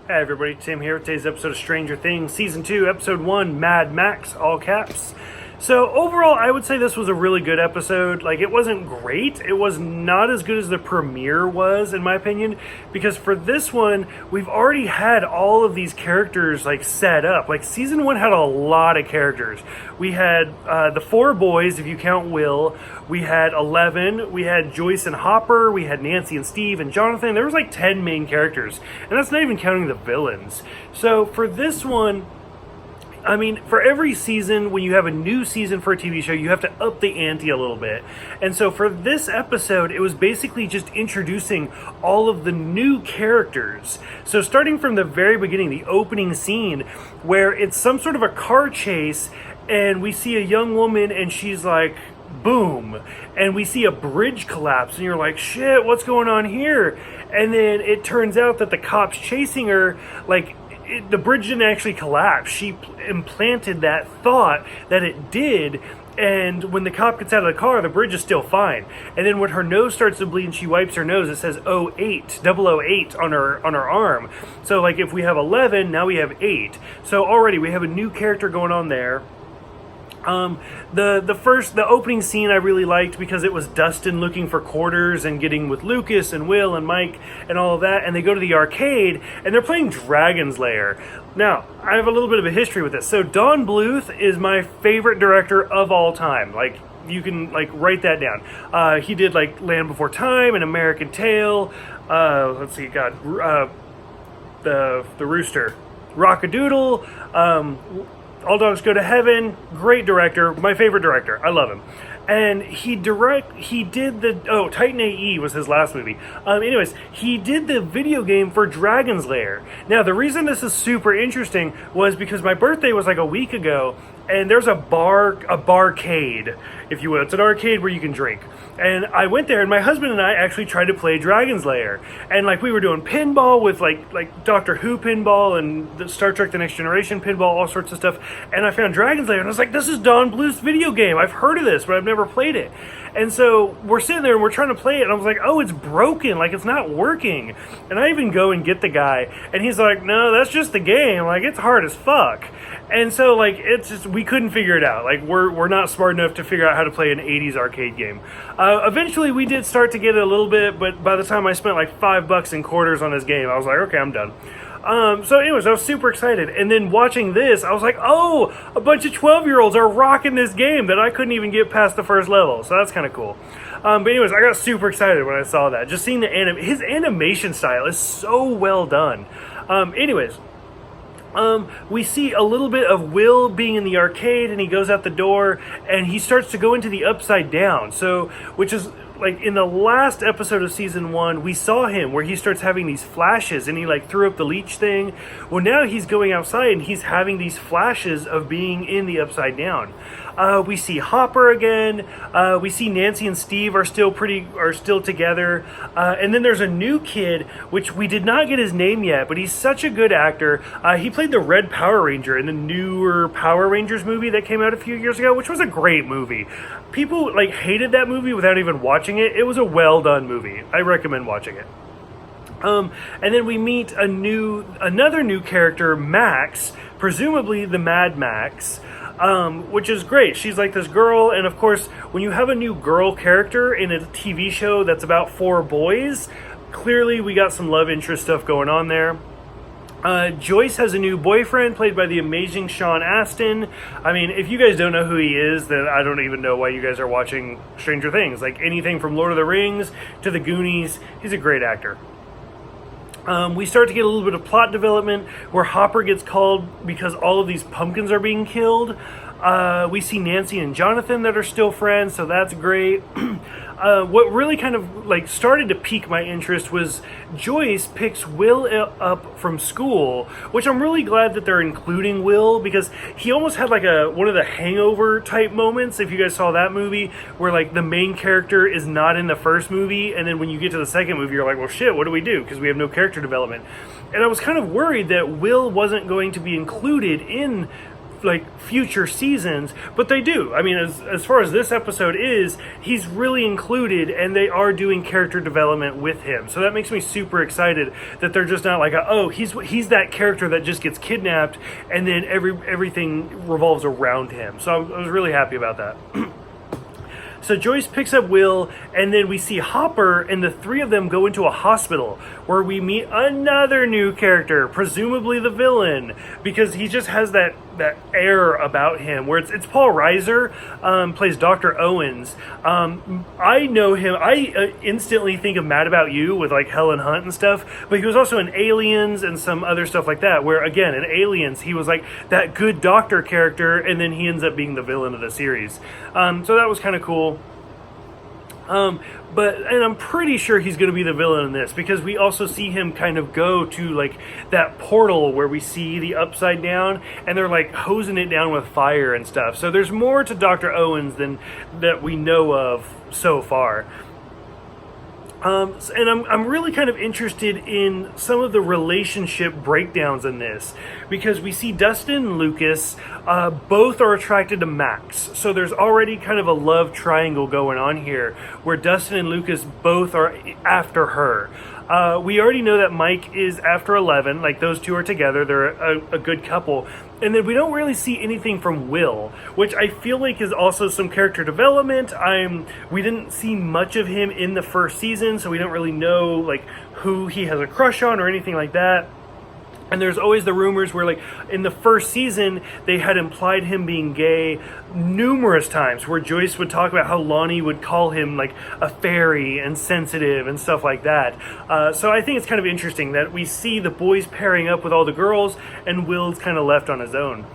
Hey everybody, Tim here with today's episode of Stranger Things, Season 2, Episode 1, Madmax, all caps. So overall, I would say this was a really good episode. Like, it wasn't great. It was not as good as the premiere was, in my opinion, because for this one, we've already had all of these characters, like, set up. Like, Season 1 had a lot of characters. We had the four boys, if you count Will. We had 11. We had Joyce and Hopper. We had Nancy and Steve and Jonathan. There was like 10 main characters, and that's not even counting the villains. So for this one, I mean, for every season, when you have a new season for a TV show, you have to up the ante a little bit. And so for this episode, it was basically just introducing all of the new characters. So starting from the very beginning, the opening scene, where it's some sort of a car chase, and we see a young woman, and she's like, boom, and we see a bridge collapse, and you're like, shit, what's going on here? And then it turns out that the cops chasing her, like, the bridge didn't actually collapse. She implanted that thought that it did, and when the cop gets out of the car, the bridge is still fine. And then when her nose starts to bleed and she wipes her nose, it says 08, 008 on her arm. So like, if we have 11, now we have 8. So already we have a new character going on there. The opening scene I really liked because it was Dustin looking for quarters and getting with Lucas and Will and Mike and all of that, and they go to the arcade and they're playing Dragon's Lair. Now, I have a little bit of a history with this. So Don Bluth is my favorite director of all time. Like, you can like write that down. He did like Land Before Time and American Tail. Let's see, the Rooster, Rockadoodle. All Dogs Go to Heaven, great director, my favorite director, I love him. And he did Titan AE was his last movie. Anyways, he did the video game for Dragon's Lair. Now, the reason this is super interesting was because my birthday was like a week ago, and there's a barcade, if you will. It's an arcade where you can drink. And I went there, and my husband and I actually tried to play Dragon's Lair. And like, we were doing pinball with like Doctor Who pinball and the Star Trek The Next Generation pinball, all sorts of stuff. And I found Dragon's Lair, and I was like, this is Don Bluth's video game. I've heard of this, but I've never played it. And so we're sitting there and we're trying to play it, and I was like, oh, it's broken, like it's not working. And I even go and get the guy, and he's like, no, that's just the game, like it's hard as fuck. And so like, it's just, we couldn't figure it out. Like, we're not smart enough to figure out how to play an 80s arcade game. Eventually we did start to get it a little bit, but by the time I spent like $5 in quarters on this game, I was like, okay, I'm done. So anyways, I was super excited. And then watching this, I was like, oh, a bunch of 12-year-olds are rocking this game that I couldn't even get past the first level. So that's kind of cool. But anyways, I got super excited when I saw that. Just seeing his animation style is so well done. We see a little bit of Will being in the arcade, and he goes out the door, and he starts to go into the Upside Down. So, which is like in the last episode of season 1, we saw him where he starts having these flashes, and he like threw up the leech thing. Well, now he's going outside, and he's having these flashes of being in the Upside Down. We see Hopper again. We see Nancy and Steve are still together. And then there's a new kid, which we did not get his name yet, but he's such a good actor. He played the Red Power Ranger in the newer Power Rangers movie that came out a few years ago, which was a great movie. People like hated that movie without even watching it. It was a well done movie. I recommend watching it. And then we meet another new character, Max, presumably the Madmax. Which is great. She's like this girl, and of course, when you have a new girl character in a TV show that's about 4 boys, clearly we got some love interest stuff going on there. Joyce has a new boyfriend played by the amazing Sean Astin. I mean, if you guys don't know who he is, then I don't even know why you guys are watching Stranger Things. Like, anything from Lord of the Rings to The Goonies, he's a great actor. We start to get a little bit of plot development where Hopper gets called because all of these pumpkins are being killed. We see Nancy and Jonathan that are still friends, so that's great. What really kind of like started to pique my interest was Joyce picks Will up from school, which I'm really glad that they're including Will, because he almost had like one of the Hangover type moments, if you guys saw that movie, where like the main character is not in the first movie, and then when you get to the second movie, you're like, well shit, what do we do? Because we have no character development. And I was kind of worried that Will wasn't going to be included in like future seasons, but they do. I mean, as far as this episode is, he's really included, and they are doing character development with him. So that makes me super excited that they're just not like, oh, he's that character that just gets kidnapped, and then everything revolves around him. So I was really happy about that. So Joyce picks up Will, and then we see Hopper, and the three of them go into a hospital where we meet another new character, presumably the villain, because he just has that air about him where it's Paul Reiser, plays Dr. Owens. I know him. I instantly think of Mad About You with like Helen Hunt and stuff, but he was also in Aliens and some other stuff like that, where again in Aliens he was like that good doctor character, and then he ends up being the villain of the series. So that was kind of cool. And I'm pretty sure he's going to be the villain in this, because we also see him kind of go to like that portal where we see the Upside Down, and they're like hosing it down with fire and stuff. So there's more to Dr. Owens than that we know of so far. And I'm really kind of interested in some of the relationship breakdowns in this, because we see Dustin and Lucas, both are attracted to Max. So there's already kind of a love triangle going on here, where Dustin and Lucas both are after her. We already know that Mike is after 11, like those two are together, they're a good couple. And then we don't really see anything from Will, which I feel like is also some character development. We didn't see much of him in the first season, so we don't really know like who he has a crush on or anything like that. And there's always the rumors where, like, in the first season, they had implied him being gay numerous times, where Joyce would talk about how Lonnie would call him, like, a fairy and sensitive and stuff like that. So I think it's kind of interesting that we see the boys pairing up with all the girls, and Will's kind of left on his own.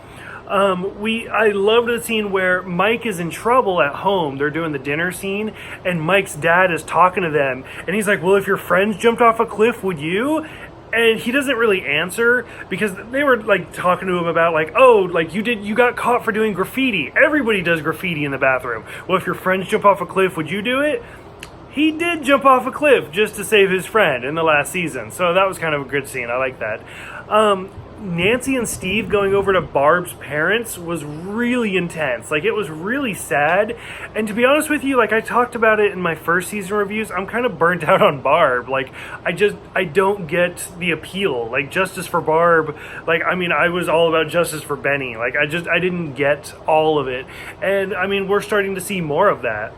I loved the scene where Mike is in trouble at home. They're doing the dinner scene, and Mike's dad is talking to them, and he's like, well, if your friends jumped off a cliff, would you? And he doesn't really answer, because they were like talking to him about like, oh, like you got caught for doing graffiti. Everybody does graffiti in the bathroom. Well, if your friends jump off a cliff, would you do it? He did jump off a cliff just to save his friend in the last season. So that was kind of a good scene. I like that. Nancy and Steve going over to Barb's parents was really intense. Like, it was really sad. And to be honest with you, like I talked about it in my first season reviews, I'm kind of burnt out on Barb. Like, I don't get the appeal. Like, justice for Barb, like, I mean, I was all about justice for Benny. Like, I didn't get all of it. And I mean, we're starting to see more of that.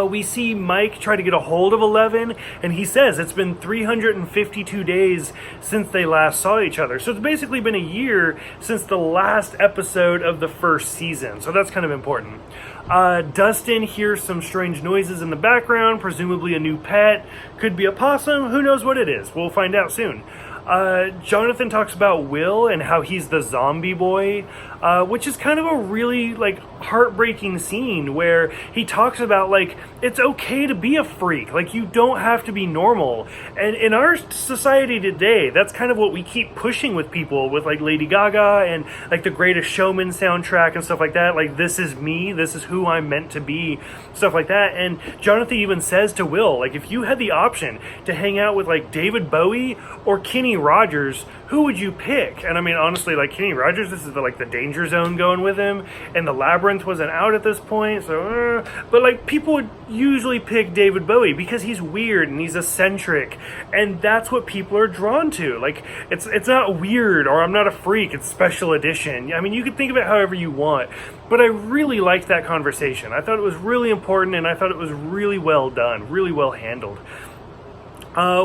We see Mike try to get a hold of 11, and he says it's been 352 days since they last saw each other. So it's basically been a year since the last episode of the first season. So that's kind of important. Dustin hears some strange noises in the background, presumably a new pet. Could be a possum. Who knows what it is? We'll find out soon. Jonathan talks about Will and how he's the zombie boy, which is kind of a really like heartbreaking scene where he talks about like it's okay to be a freak, like you don't have to be normal. And in our society today, that's kind of what we keep pushing with people, with like Lady Gaga and like the Greatest Showman soundtrack and stuff like that. Like, this is me, this is who I'm meant to be, stuff like that. And Jonathan even says to Will, like, if you had the option to hang out with like David Bowie or Kenny Rogers, who would you pick? And I mean, honestly, like Kenny Rogers, this is the danger zone going with him, and the Labyrinth wasn't out at this point, so but like people would usually pick David Bowie because he's weird and he's eccentric, and that's what people are drawn to. Like, it's not weird or I'm not a freak, it's special edition. I mean, you can think of it however you want, but I really liked that conversation. I thought it was really important, and I thought it was really well done, really well handled.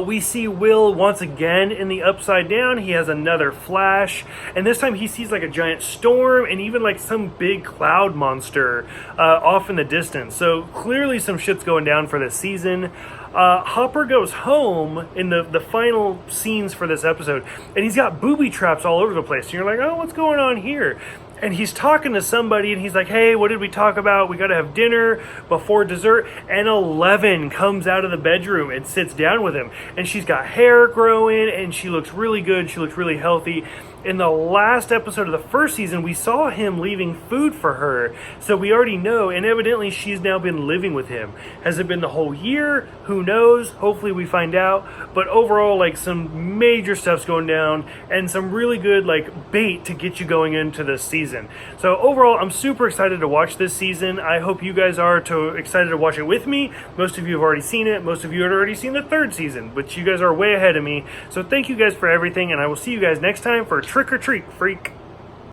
We see Will once again in the Upside Down. He has another flash, and this time he sees like a giant storm and even like some big cloud monster off in the distance. So clearly some shit's going down for this season. Hopper goes home in the final scenes for this episode, and he's got booby traps all over the place. And you're like, oh, what's going on here? and he's talking to somebody, and he's like, hey, what did we talk about? We got to have dinner before dessert. And 11 comes out of the bedroom and sits down with him, and she's got hair growing, and she looks really good. She looks really healthy. In the last episode of the first season, we saw him leaving food for her, so we already know, and evidently she's now been living with him. Has it been the whole year? Who knows? Hopefully we find out. But overall, like, some major stuff's going down, and some really good, like, bait to get you going into this season. So overall, I'm super excited to watch this season. I hope you guys are excited to watch it with me. Most of you have already seen it. Most of you had already seen the third season, but you guys are way ahead of me. So thank you guys for everything, and I will see you guys next time for Trick or Treat, Freak.